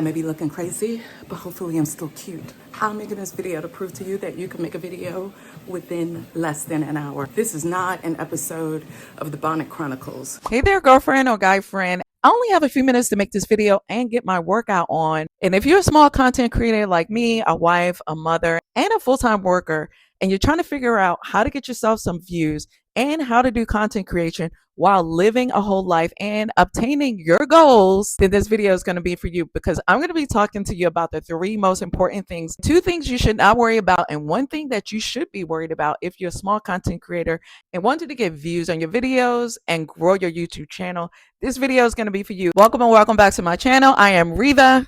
I may be looking crazy, but hopefully I'm still cute. I'm making this video to prove to you that you can make a video within less than an hour. This is not an episode of the Bonnet Chronicles. Hey there, girlfriend or guy friend. I only have a few minutes to make this video and get my workout on. And if you're a small content creator like me, a wife, a mother, and a full-time worker, and you're trying to figure out how to get yourself some views and how to do content creation while living a whole life and obtaining your goals, then this video is going to be for you, because I'm going to be talking to you about the three most important things, two things you should not worry about, and one thing that you should be worried about if you're a small content creator and wanted to get views on your videos and grow your YouTube channel. This video is going to be for you. Welcome and welcome back to my channel. I am Riva.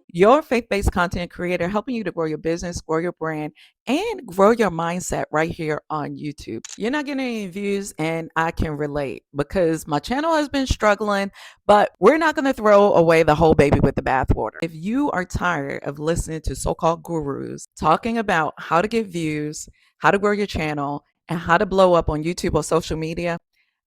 Your faith-based content creator, helping you to grow your business, grow your brand, and grow your mindset right here on YouTube. You're not getting any views, and I can relate because my channel has been struggling, but we're not going to throw away the whole baby with the bathwater. If you are tired of listening to so-called gurus talking about how to get views, how to grow your channel, and how to blow up on YouTube or social media,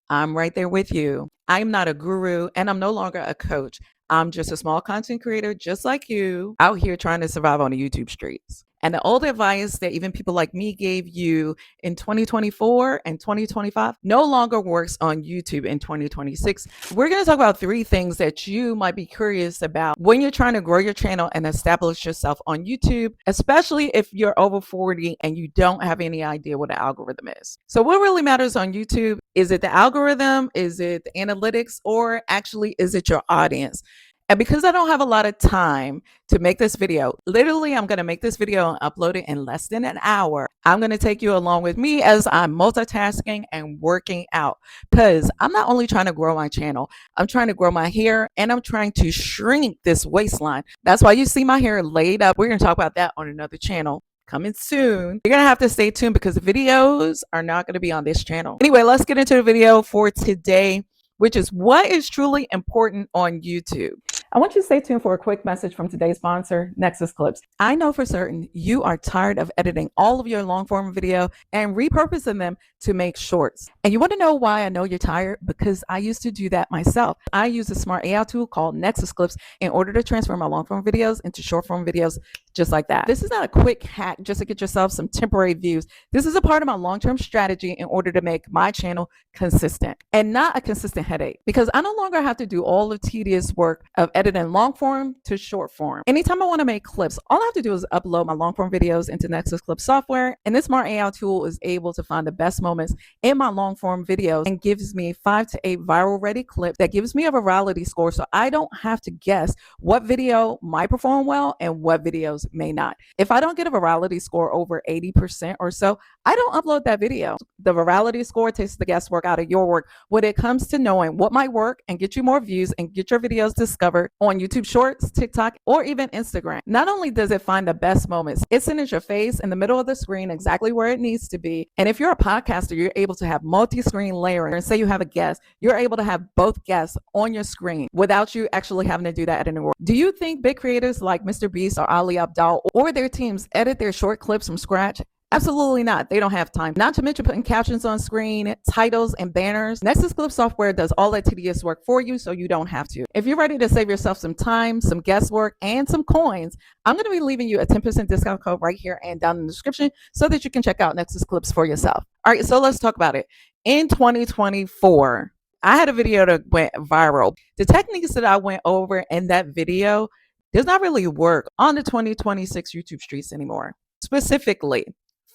I'm right there with you. I'm not a guru, and I'm no longer a coach. I'm just a small content creator, just like you, out here trying to survive on the YouTube streets. And the old advice that even people like me gave you in 2024 and 2025 no longer works on YouTube in 2026. We're going to talk about three things that you might be curious about when you're trying to grow your channel and establish yourself on YouTube, especially if you're over 40 and you don't have any idea what an algorithm is. So what really matters on YouTube? Is it the algorithm? Is it the analytics? Or actually, is it your audience? And because I don't have a lot of time to make this video, literally I'm going to make this video and upload it in less than an hour. I'm going to take you along with me as I'm multitasking and working out, because I'm not only trying to grow my channel, I'm trying to grow my hair, and I'm trying to shrink this waistline. That's why you see my hair laid up. We're going to talk about that on another channel coming soon. You're going to have to stay tuned because the videos are not going to be on this channel. Anyway, let's get into the video for today, which is what is truly important on YouTube. I want you to stay tuned for a quick message from today's sponsor, NexusClips. I know for certain you are tired of editing all of your long form video and repurposing them to make shorts. And you want to know why I know you're tired? Because I used to do that myself. I use a smart AI tool called NexusClips in order to transfer my long form videos into short form videos just like that. This is not a quick hack just to get yourself some temporary views. This is a part of my long-term strategy in order to make my channel consistent and not a consistent headache, because I no longer have to do all the tedious work of editing long form to short form. Anytime I want to make clips, all I have to do is upload my long form videos into NexusClips software, and this smart AI tool is able to find the best moments in my long form videos and gives me 5 to 8 viral ready clips that gives me a virality score, so I don't have to guess what video might perform well and what videos may not. If I don't get a virality score over 80% or so, I don't upload that video. The virality score takes the guesswork out of your work when it comes to knowing what might work and get you more views and get your videos discovered on YouTube Shorts, TikTok, or even Instagram. Not only does it find the best moments, it centers your face in the middle of the screen exactly where it needs to be. And if you're a podcaster, you're able to have multi-screen layering. And say you have a guest, you're able to have both guests on your screen without you actually having to do that editing work. Do you think big creators like Mr. Beast or Ali Abdaal or their teams edit their short clips from scratch? Absolutely not. They don't have time. Not to mention putting captions on screen, titles, and banners. NexusClips software does all that tedious work for you, so you don't have to. If you're ready to save yourself some time, some guesswork, and some coins, I'm going to be leaving you a 10% discount code right here and down in the description so that you can check out NexusClips for yourself. All right, so let's talk about it. In 2024, I had a video that went viral. The techniques that I went over in that video does not really work on the 2026 YouTube streets anymore. Specifically,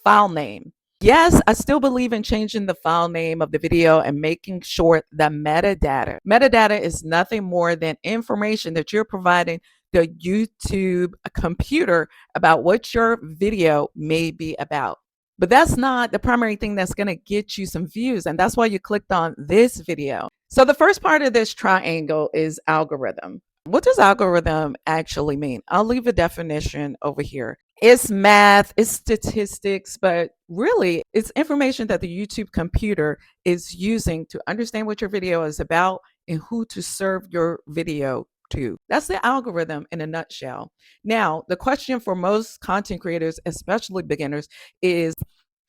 file name. Yes, I still believe in changing the file name of the video and making sure the metadata. Metadata is nothing more than information that you're providing the YouTube computer about what your video may be about. But that's not the primary thing that's going to get you some views, and that's why you clicked on this video. So the first part of this triangle is algorithm. What does algorithm actually mean? I'll leave a definition over here. It's math, it's statistics, but really it's information that the YouTube computer is using to understand what your video is about and who to serve your video to. That's the algorithm in a nutshell. Now, the question for most content creators, especially beginners, is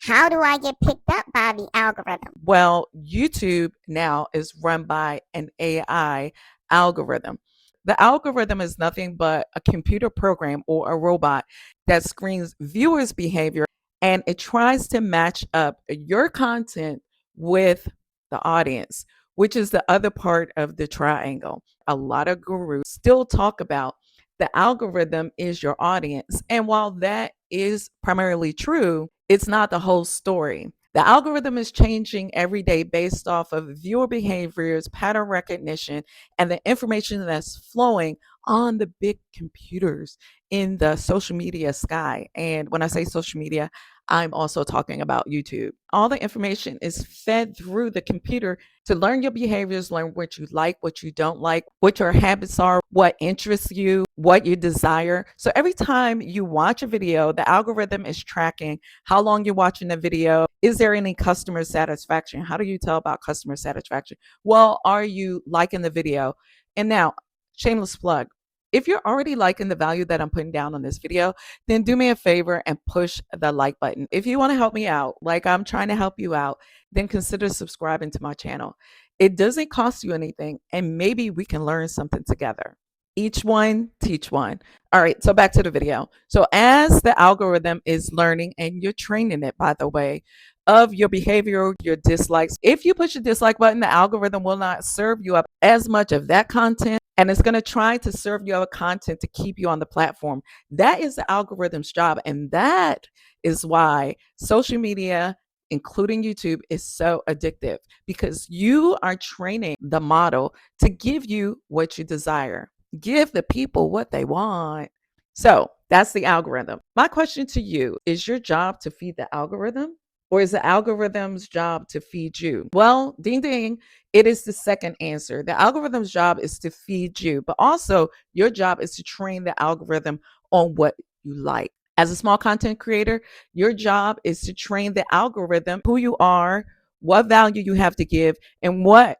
How do I get picked up by the algorithm? Well, YouTube now is run by an AI algorithm. The algorithm is nothing but a computer program or a robot that screens viewers' behavior, and it tries to match up your content with the audience, which is the other part of the triangle. A lot of gurus still talk about the algorithm is your audience. And while that is primarily true, it's not the whole story. The algorithm is changing every day based off of viewer behaviors, pattern recognition, and the information that's flowing on the big computers in the social media sky. And when I say social media, I'm also talking about YouTube. All the information is fed through the computer to learn your behaviors, learn what you like, what you don't like, what your habits are, what interests you, what you desire. So every time you watch a video, the algorithm is tracking how long you're watching the video. Is there any customer satisfaction? How do you tell about customer satisfaction? Well, are you liking the video? And now, shameless plug. If you're already liking the value that I'm putting down on this video, then do me a favor and push the like button. If you want to help me out, like I'm trying to help you out, then consider subscribing to my channel. It doesn't cost you anything, and maybe we can learn something together. Each one, teach one. All right, so back to the video. So as the algorithm is learning, and you're training it, by the way, of your behavior, your dislikes. If you push the dislike button, the algorithm will not serve you up as much of that content, and it's going to try to serve you other content to keep you on the platform. That is the algorithm's job, and that is why social media, including YouTube, is so addictive, because you are training the model to give you what you desire. Give the people what they want. So that's the algorithm. My question to you is your job to feed the algorithm, or is the algorithm's job to feed you? Well, ding ding, it is the second answer. The algorithm's job is to feed you, but also your job is to train the algorithm on what you like. As a small content creator, your job is to train the algorithm who you are, what value you have to give, and what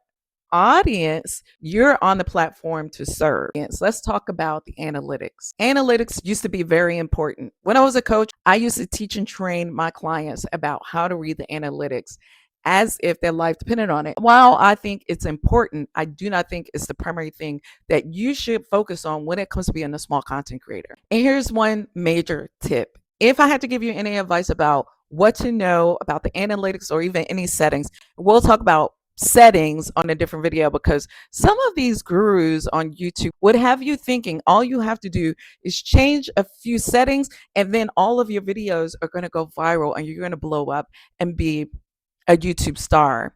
audience you're on the platform to serve. Yes, let's talk about the analytics. Analytics used to be very important. When I was a coach, I used to teach and train my clients about how to read the analytics as if their life depended on it. While I think it's important, I do not think it's the primary thing that you should focus on when it comes to being a small content creator. And here's one major tip. If I had to give you any advice about what to know about the analytics or even any settings, we'll talk about settings on a different video, because some of these gurus on YouTube would have you thinking all you have to do is change a few settings, and then all of your videos are going to go viral and you're going to blow up and be a YouTube star.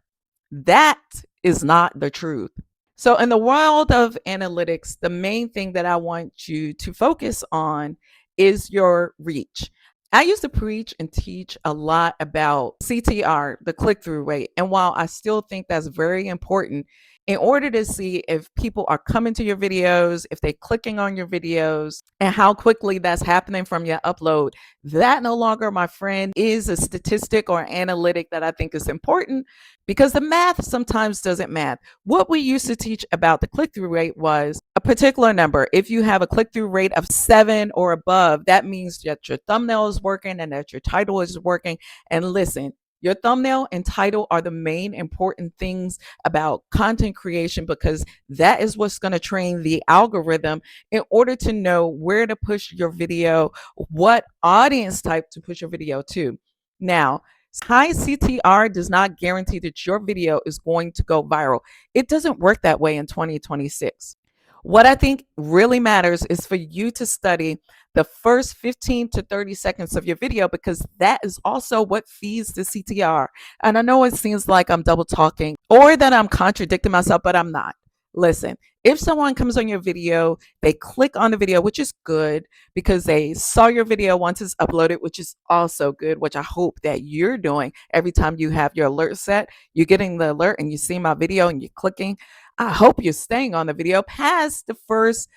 That is not the truth. So in the world of analytics, the main thing that I want you to focus on is your reach. I used to preach and teach a lot about CTR, the click through rate. And while I still think that's very important, in order to see if people are coming to your videos, if they're clicking on your videos, and how quickly that's happening from your upload, that no longer, my friend, is a statistic or analytic that I think is important, because the math sometimes doesn't math. What we used to teach about the click through rate was a particular number. If you have a click through rate of 7 or above, that means that your thumbnail is working and that your title is working. And listen, your thumbnail and title are the main important things about content creation, because that is what's going to train the algorithm in order to know where to push your video, what audience type to push your video to. Now, high CTR does not guarantee that your video is going to go viral. It doesn't work that way in 2026. What I think really matters is for you to study the first 15 to 30 seconds of your video, because that is also what feeds the CTR. And I know it seems like I'm double talking or that I'm contradicting myself, but I'm not. Listen, if someone comes on your video, they click on the video, which is good because they saw your video once it's uploaded, which is also good, which I hope that you're doing every time you have your alert set. You're getting the alert and you see my video and you're clicking. I hope you're staying on the video past the first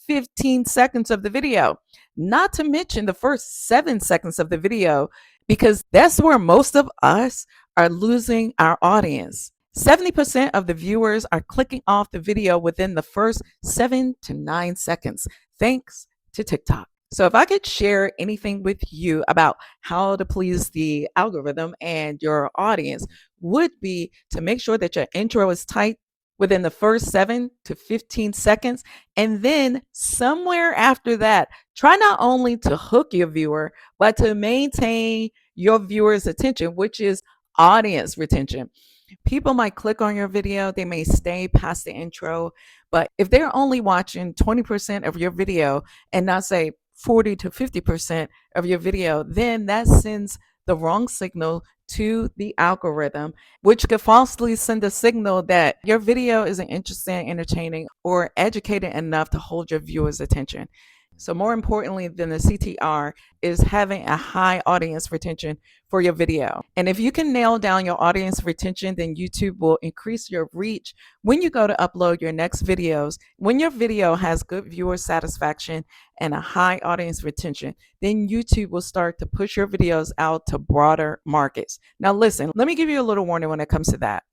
15 seconds of the video, not to mention the first 7 seconds of the video, because that's where most of us are losing our audience. 70% of the viewers are clicking off the video within the first 7 to 9 seconds, thanks to TikTok. So if I could share anything with you about how to please the algorithm and your audience, would be to make sure that your intro is tight within the first 7 to 15 seconds. And then somewhere after that, try not only to hook your viewer, but to maintain your viewer's attention, which is audience retention. People might click on your video, they may stay past the intro, but if they're only watching 20% of your video and not say 40 to 50% of your video, then that sends the wrong signal to the algorithm, which could falsely send a signal that your video isn't interesting, entertaining, or educated enough to hold your viewers' attention. So, more importantly than the CTR is having a high audience retention for your video. And if you can nail down your audience retention, then YouTube will increase your reach when you go to upload your next videos. When your video has good viewer satisfaction and a high audience retention, then YouTube will start to push your videos out to broader markets. Now, listen, let me give you a little warning when it comes to that.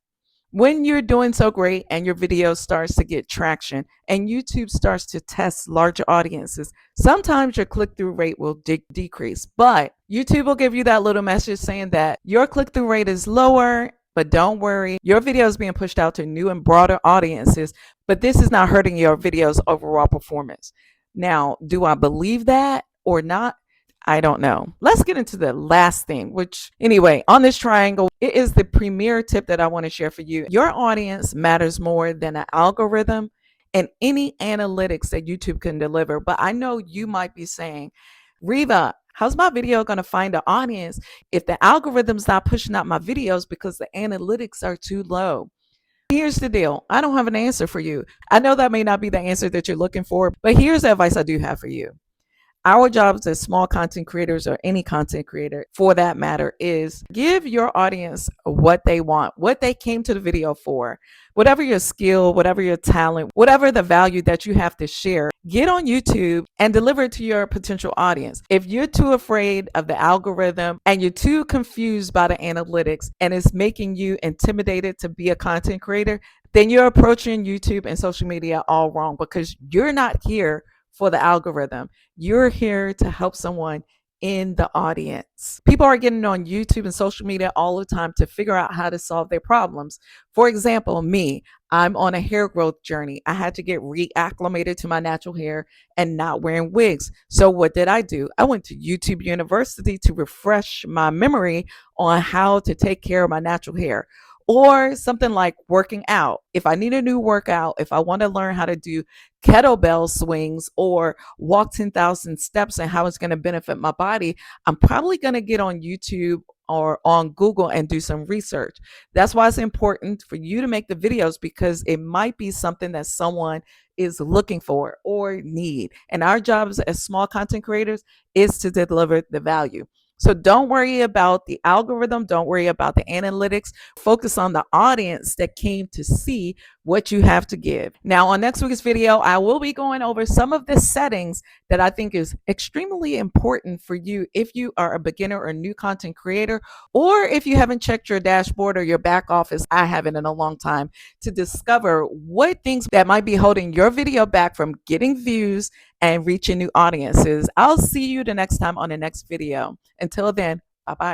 When you're doing so great and your video starts to get traction and YouTube starts to test larger audiences, sometimes your click-through rate will decrease, but YouTube will give you that little message saying that your click-through rate is lower, but don't worry, your video is being pushed out to new and broader audiences, but this is not hurting your video's overall performance. Now, do I believe that or not? I don't know. Let's get into the last thing, which anyway, on this triangle, it is the premier tip that I want to share for you. Your audience matters more than an algorithm and any analytics that YouTube can deliver. But I know you might be saying, Reva, how's my video going to find an audience if the algorithm's not pushing out my videos because the analytics are too low? Here's the deal. I don't have an answer for you. I know that may not be the answer that you're looking for, but here's the advice I do have for you. Our jobs as small content creators, or any content creator for that matter, is give your audience what they want, what they came to the video for. Whatever your skill, whatever your talent, whatever the value that you have to share, get on YouTube and deliver it to your potential audience. If you're too afraid of the algorithm and you're too confused by the analytics and it's making you intimidated to be a content creator, then you're approaching YouTube and social media all wrong, because you're not here for the algorithm. You're here to help someone in the audience. People are getting on YouTube and social media all the time to figure out how to solve their problems. For example, me, I'm on a hair growth journey. I had to get reacclimated to my natural hair and not wearing wigs. So what did I do? I went to YouTube University to refresh my memory on how to take care of my natural hair. Or something like working out. If I need a new workout, if I want to learn how to do kettlebell swings or walk 10,000 steps and how it's going to benefit my body, I'm probably going to get on YouTube or on Google and do some research. That's why it's important for you to make the videos, because it might be something that someone is looking for or need. And our jobs as small content creators is to deliver the value. So don't worry about the algorithm. Don't worry about the analytics. Focus on the audience that came to see what you have to give. Now, on next week's video, I will be going over some of the settings that I think is extremely important for you if you are a beginner or new content creator, or if you haven't checked your dashboard or your back office. I haven't in a long time, to discover what things that might be holding your video back from getting views and reaching new audiences. I'll see you the next time on the next video. Until then, bye-bye.